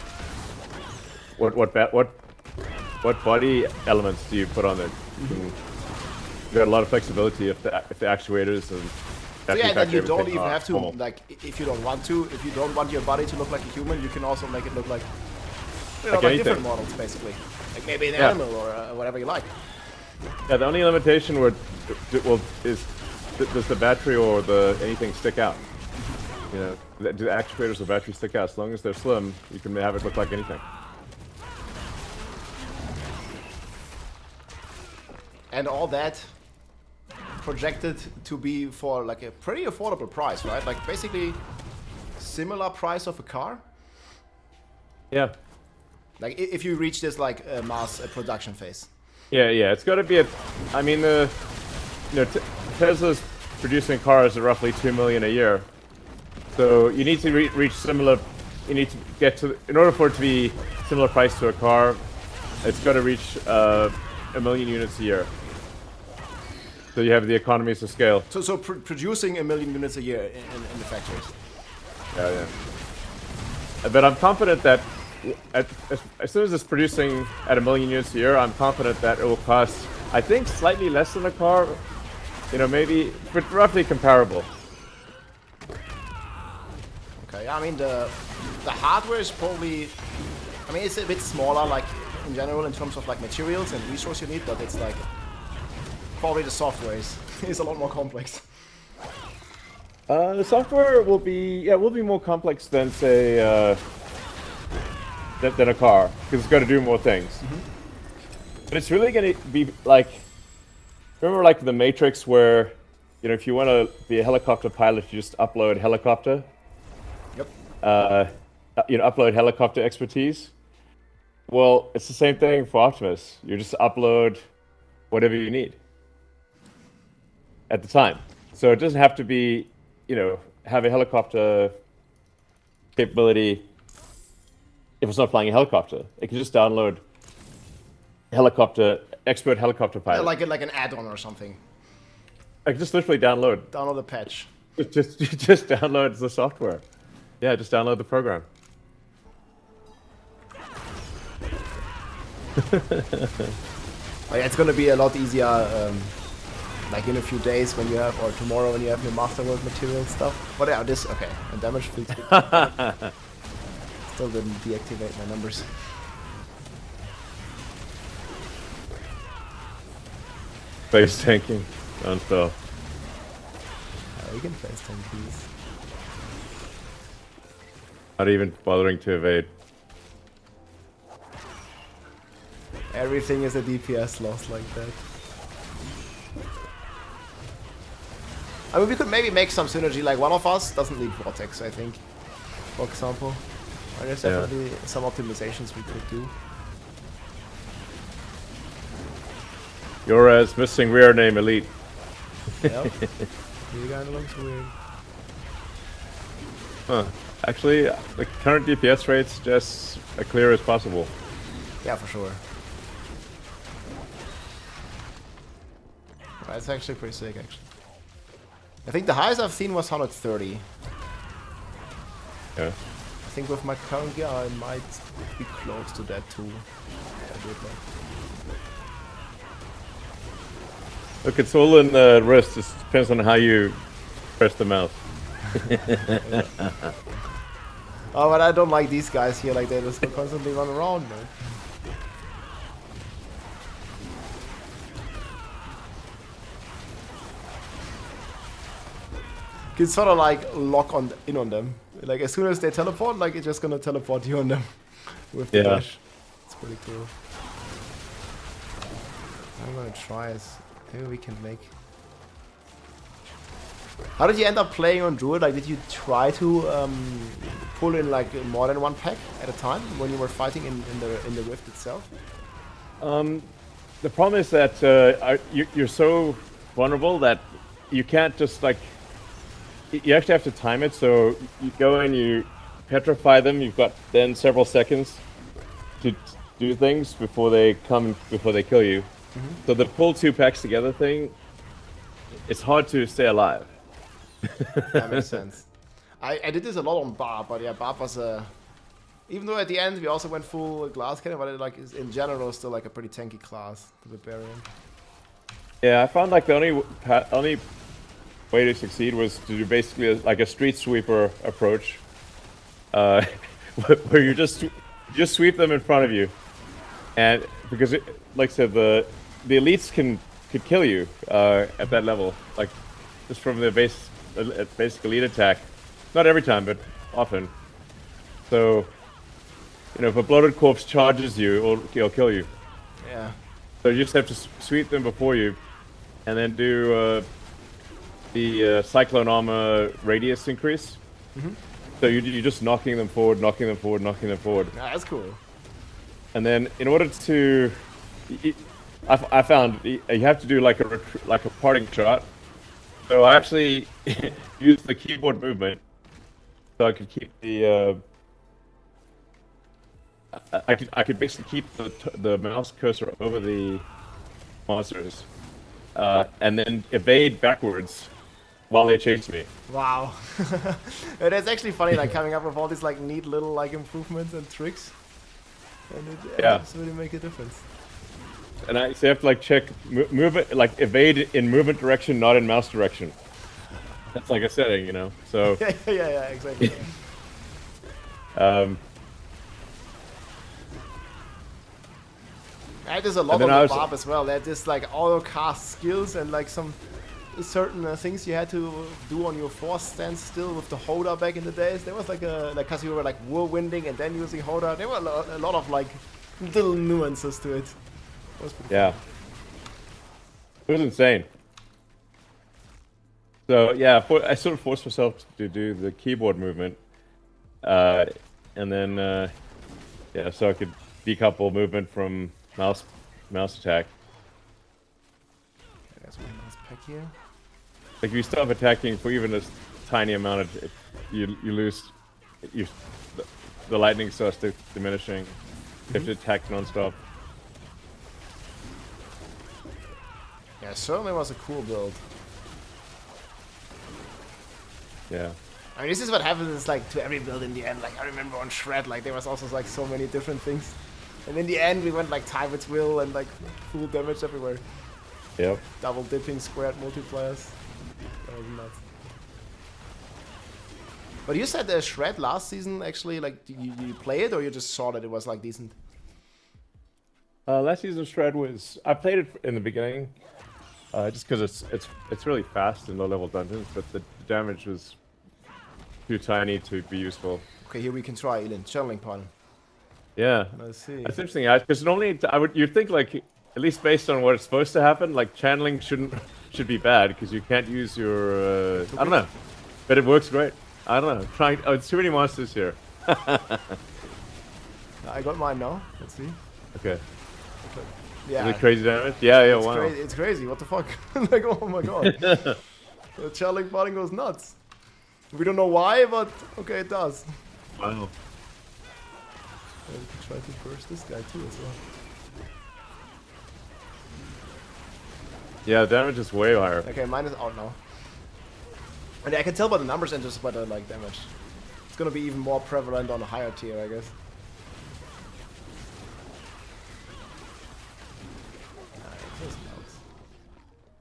what body elements do you put on it? You've got a lot of flexibility if the actuators and so yeah, and you don't even have to like if you don't want to. If you don't want your body to look like a human, you can also make it look like like different models, basically. Like maybe an animal or whatever you like. Yeah, the only limitation is does the battery or anything stick out? You know, the actuators of batteries stick out. As long as they're slim, you can have it look like anything. And all that projected to be for like a pretty affordable price, right? Like basically similar price of a car. Yeah. Like if you reach this like mass production phase. Yeah, it's got to be I mean, you know, Tesla's producing cars at roughly 2 million a year. So you need to reach similar. You need to get to, in order for it to be similar price to a car, it's got to reach 1 million units a year. So you have the economies of scale. So producing 1 million units a year in the factories. Yeah. But I'm confident that as soon as it's producing at 1 million units a year, I'm confident that it will cost, I think, slightly less than a car. You know, maybe, but roughly comparable. Okay, I mean the hardware is probably, I mean it's a bit smaller like in general in terms of like materials and resource you need, but it's like probably the software is a lot more complex. The software will be more complex than say than a car because it's got to do more things. But it's really going to be like, remember like the Matrix where, you know, if you want to be a helicopter pilot, you just upload helicopter. Yep. You know, upload helicopter expertise. Well, it's the same thing for Optimus. You just upload whatever you need at the time. So it doesn't have to be, you know, have a helicopter capability if it's not flying a helicopter. It can just download expert helicopter pilot. Yeah, like an add-on or something. Like just literally download Download the patch. Just download the software. Yeah, just download the program. Oh, yeah, it's gonna be a lot easier, like in a few days when you have, or tomorrow when you have your Masterwork material stuff. But yeah, this, okay, and damage feels good. Still didn't deactivate my numbers. Face tanking, non-stop. We can face tank these. Not even bothering to evade. Everything is a DPS loss like that. I mean, we could maybe make some synergy, like one of us doesn't need Vortex, I think, for example. There's definitely some optimizations we could do. You're as missing rear name elite. Yep. You guy looks weird. Huh. Actually, the current DPS rate's just as clear as possible. Yeah, for sure. Right, it's actually pretty sick, actually. I think the highest I've seen was 130. Yeah. I think with my current gear I might be close to that too. I do it like. Look, it's all in the wrist. It depends on how you press the mouse. Oh, but I don't like these guys here. Like they just constantly run around, man. You can sort of like lock in on them. Like as soon as they teleport, like it's just gonna teleport you on them with the dash. It's pretty cool. I'm gonna try it. Maybe we can make. How did you end up playing on Druid? Like, did you try to pull in like more than one pack at a time when you were fighting in the Rift itself? The problem is that you're so vulnerable that you can't just like. You actually have to time it. So you go and you petrify them. You've got then several seconds to do things before they kill you. Mm-hmm. So the pull 2 packs together thing, it's hard to stay alive. That makes sense. I did this a lot on Barb, but yeah, Barb was even though at the end we also went full glass cannon, but it like is in general still like a pretty tanky class, the Barbarian. Yeah, I found like the only way to succeed was to do basically like a street sweeper approach, where you just sweep them in front of you, and because like I said, the elites could kill you at that level, like just from the basic elite attack. Not every time, but often. So, if a bloated corpse charges you, it'll kill you. Yeah. So you just have to sweep them before you, and then do the cyclone armor radius increase. So you're just knocking them forward, knocking them forward, knocking them forward. Yeah, that's cool. And then in order to, I found you have to do like a parting shot. So I actually used the keyboard movement so I could keep the. I could basically keep the mouse cursor over the monsters, and then evade backwards while they chase me. Wow. It's actually funny, like coming up with all these like neat little like improvements and tricks, and it does really make a difference. And so you have to like check move it, like evade in movement direction, not in mouse direction. That's like a setting, So. yeah, exactly. There's a lot on the Barb as well. There's just like auto cast skills and like some certain things you had to do on your force stance still with the Hoda back in the days. There was like because you were like whirlwinding and then using Hoda. There were a lot of like little nuances to it. Yeah. It was insane. So yeah, I sort of forced myself to do the keyboard movement, and then so I could decouple movement from mouse attack. Okay, that's my mouse pack here. Like if you stop attacking for even a tiny amount of, you lose, the lightning starts diminishing. You have to attack non-stop. Yeah, it certainly was a cool build. Yeah. I mean, this is what happens like to every build in the end. Like I remember on Shred, like there was also like so many different things, and in the end we went like time its will and like full damage everywhere. Yep. Double dipping, squared multipliers. That was nuts. But you said Shred last season actually, like did you play it or you just saw that it was like decent? Last season Shred was, I played it in the beginning, just because it's really fast in low level dungeons, but the damage was too tiny to be useful. Okay, here we can try Elon channeling pattern. Yeah, Let's see. that's interesting. Because normally you'd think like, at least based on what's supposed to happen, like channeling should be bad because you can't use your I don't know, but it works great. I don't know. It's too many monsters here. I got mine now. Let's see. Okay. Yeah. Is it crazy damage? Yeah, it's wow. It's crazy. What the fuck? Like, oh my god. The channeling pattern goes nuts. We don't know why, but okay, it does. Wow. Yeah, we can try to burst this guy too as well. Yeah, damage is way higher. Okay, mine is out now. And I can tell by the numbers and just by the like damage. It's gonna be even more prevalent on a higher tier, I guess.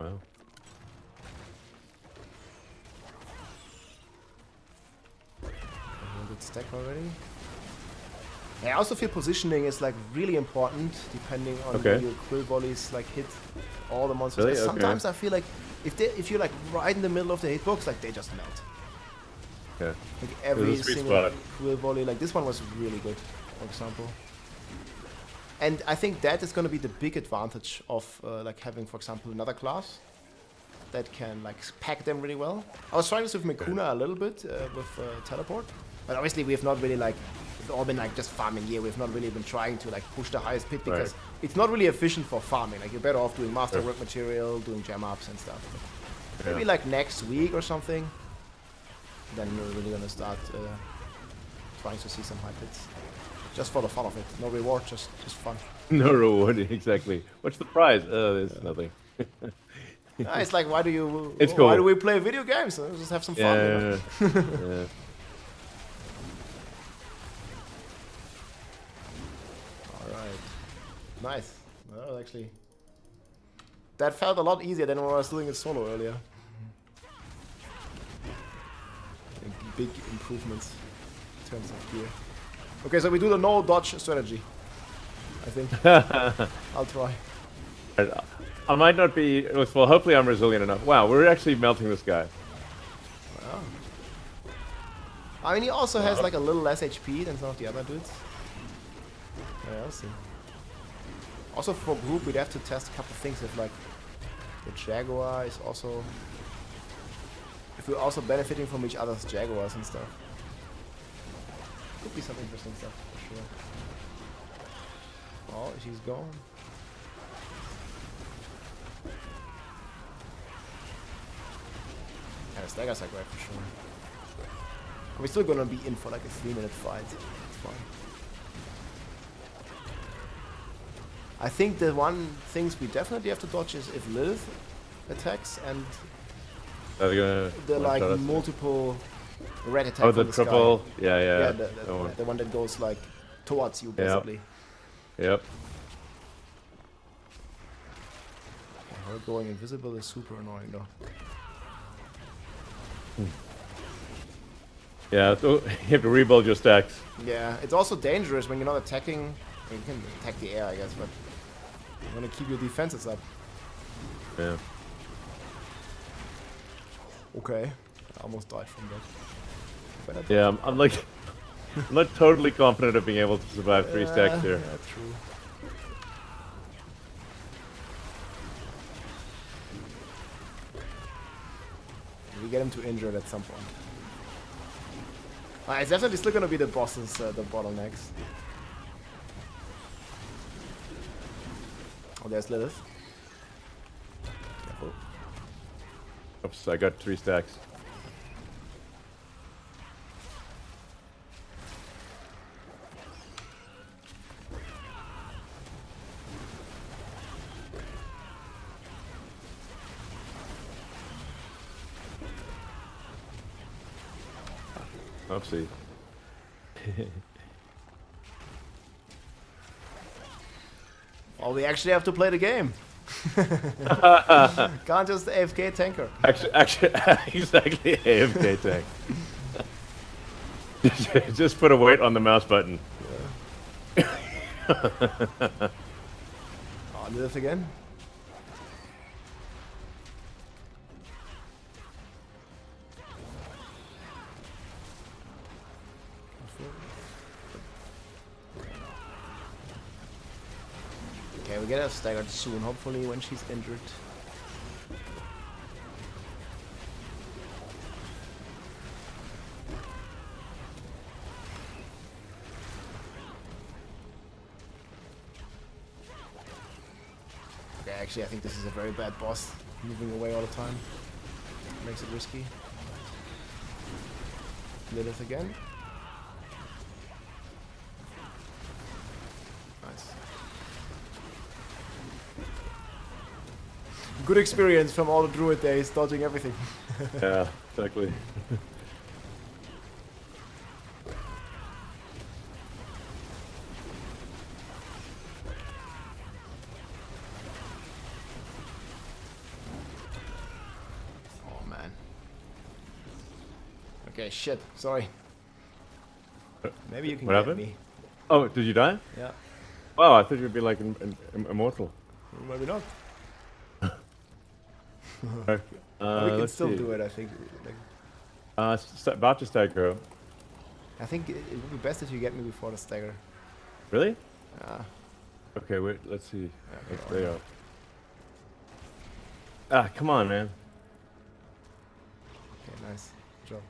Wow. Good stack already. I also feel positioning is like really important depending on where your quill volleys like hit all the monsters. Really? Sometimes I feel like if you're like right in the middle of the hitbox, like they just melt. Okay. Like every single quill volley, like this one was really good, for example. And I think that is going to be the big advantage of like having, for example, another class that can like pack them really well. I was trying this with Mikuna a little bit with teleport, but obviously we have not really like, it's all been like just farming here. We've not really been trying to like push the highest pit because it's not really efficient for farming. Like you're better off doing masterwork material, doing gem ups and stuff. But maybe like next week or something, then we're really gonna start trying to see some high pits. Just for the fun of it. No reward, just fun. No reward, exactly. What's the prize? There's nothing. It's like, why do you? It's cool. Why do we play video games? Let's just have some fun. Yeah. You know? Yeah. All right. Nice. Well, actually, that felt a lot easier than when I was doing it solo earlier. Big improvements in terms of gear. Okay, so we do the no dodge strategy. I think. I'll try. I might not be. Well, hopefully I'm resilient enough. Wow, we're actually melting this guy. Wow. I mean, he also has like a little less HP than some of the other dudes. Yeah, we'll see. Also for group, we'd have to test a couple things if like the Jaguar is also... If we're also benefiting from each other's Jaguars and stuff. Could be some interesting stuff for sure. Oh, she's gone. Yeah, the staggers are great for sure. We're still gonna be in for like a 3-minute fight. It's fine. I think the one things we definitely have to dodge is if Lilith attacks and the like multiple red attack Oh, from the the triple. sky. Yeah, yeah. Yeah, the one that goes like towards you basically. Yep. Her going invisible is super annoying though. Yeah, so you have to rebuild your stacks. Yeah, it's also dangerous when you're not attacking. You can attack the air, I guess, but you want to keep your defenses up. Yeah. Okay, I almost died from that. Yeah, I'm like, I'm not totally confident of being able to survive 3 stacks here. Yeah, true. We get him to injured at some point. It's definitely still gonna be the bosses, the bottlenecks. Oh, there's Lilith. Careful. Oops, I got 3 stacks. Oopsie. Oh, we actually have to play the game. Can't just AFK tanker. Actually, exactly, AFK tank. Just put a weight on the mouse button. Yeah. Oh, Lilith again. Okay, we get her staggered soon, hopefully, when she's injured. Okay, actually, I think this is a very bad boss. Moving away all the time. Makes it risky. Lilith again. Nice. Good experience from all the druid days, dodging everything. Yeah, exactly. Oh man. Okay, shit. Sorry. Maybe you can What get happened? me. Oh, did you die? Yeah. Wow, I thought you'd be like immortal. Maybe not. Okay. We can Let's still see. do it, I think. Like, About to stagger. I think it would be best if you get me before the stagger. Really? Yeah. Okay, wait. Let's see. Okay, Let's lay out. Ah, come on, man. Okay, nice. Good job.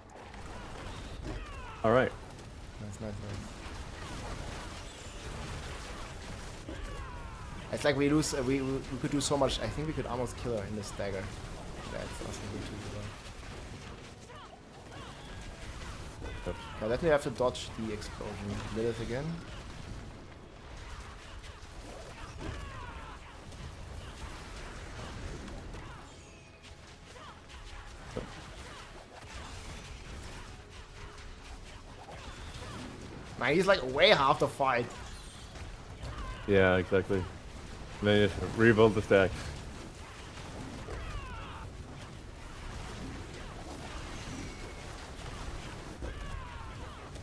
All right. Nice, nice, nice. It's like we lose. We could do so much. I think we could almost kill her in the stagger. That's asking me too well. Oops. Okay, let me have to dodge the explosion. Lilith again. Man, he's like way half the fight. Yeah, exactly. And then you just rebuild the stacks.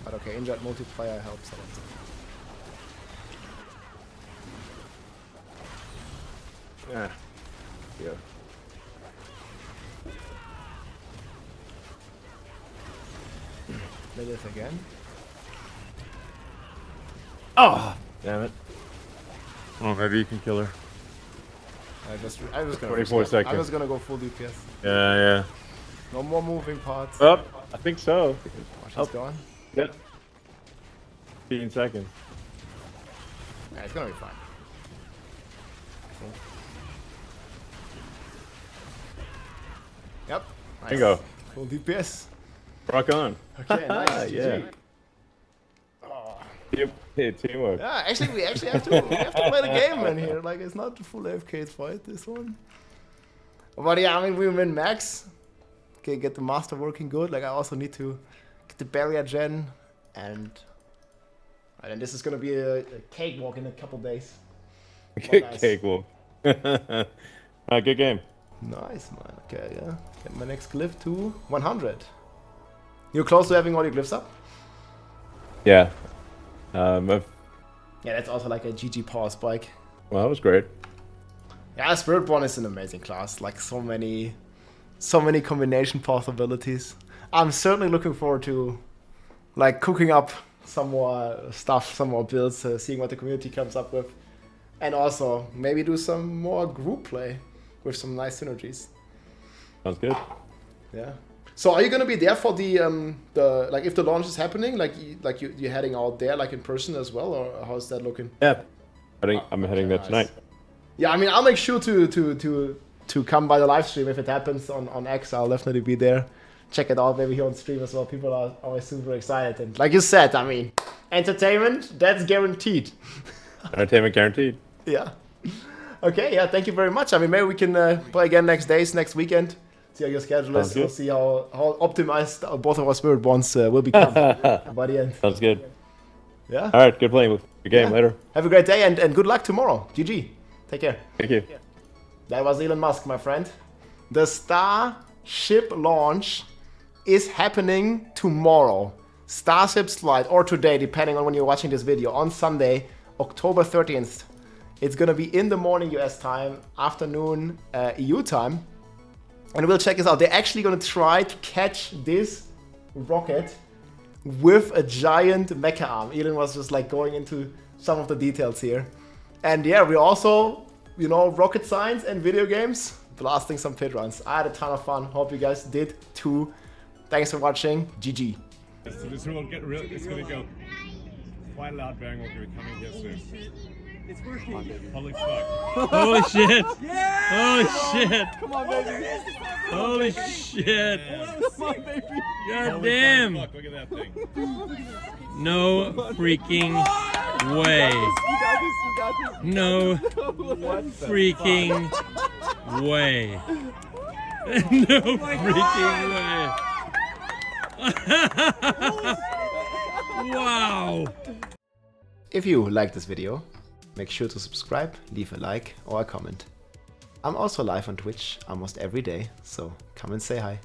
But okay, injured multiplier helps a lot. Yeah. Yeah. Lilith again. Oh, damn it. Oh, maybe you can kill her. I was gonna 24 seconds. I was gonna go full DPS. Yeah, yeah. No more moving parts. Oh, I think so. She's gone. Yeah. 15 seconds. Yeah, it's gonna be fine. Cool. Yep. Nice. There you go. Full DPS. Rock on. Okay, nice. Yeah. GG. Hey, teamwork. Yeah, actually, we have to play the game in here. Like, it's not the full AFK fight, this one. But yeah, I mean, we win max. Okay, get the master working good. Like, I also need to get the barrier gen, and then this is gonna be a cakewalk in a couple days. Nice. Cakewalk. Good game. Nice, man. Okay, yeah. Get my next glyph to 100. You're close to having all your glyphs up? Yeah. Yeah, that's also like a GG power spike. Well, that was great. Yeah, Spiritborn is an amazing class. Like, so many combination possibilities. I'm certainly looking forward to, like, cooking up some more stuff, some more builds, seeing what the community comes up with. And also, maybe do some more group play with some nice synergies. Sounds good. Yeah. So are you gonna be there for the like, if the launch is happening, like you're heading out there, like, in person as well, or how's that looking? Yeah. I'm heading there tonight. Yeah, I mean, I'll make sure to come by the live stream if it happens on X. I'll definitely be there. Check it out, maybe here on stream as well. People are always super excited, and like you said, I mean, entertainment, that's guaranteed. Entertainment guaranteed. Yeah. Okay. Yeah. Thank you very much. I mean, maybe we can play again next weekend. See how your schedule is. We'll see how optimized both of our Spiritborns will become by the end. Sounds good. Yeah. All right. Good playing with your game later. Have a great day and good luck tomorrow. GG. Take care. Thank you. That was Elon Musk, my friend. The Starship launch is happening tomorrow. Starship slide, or today, depending on when you're watching this video, on Sunday, October 13th. It's gonna be in the morning US time, afternoon EU time. And we'll check this out. They're actually gonna try to catch this rocket with a giant mecha arm. Elon was just like going into some of the details here. And yeah, we also, you know, rocket science and video games, blasting some pit runs. I had a ton of fun. Hope you guys did too. Thanks for watching. GG. So this will get real. It's gonna go quite a loud bang will be coming here soon. It's working. Holy fuck. Holy shit! Yeah! Holy shit! Come on, baby. Holy shit! Come on, baby. God Holy damn! fuck, look at that thing. No freaking way! You got this. You got this. No freaking way! No freaking way! Wow! If you like this video, make sure to subscribe, leave a like or a comment. I'm also live on Twitch almost every day, so come and say hi.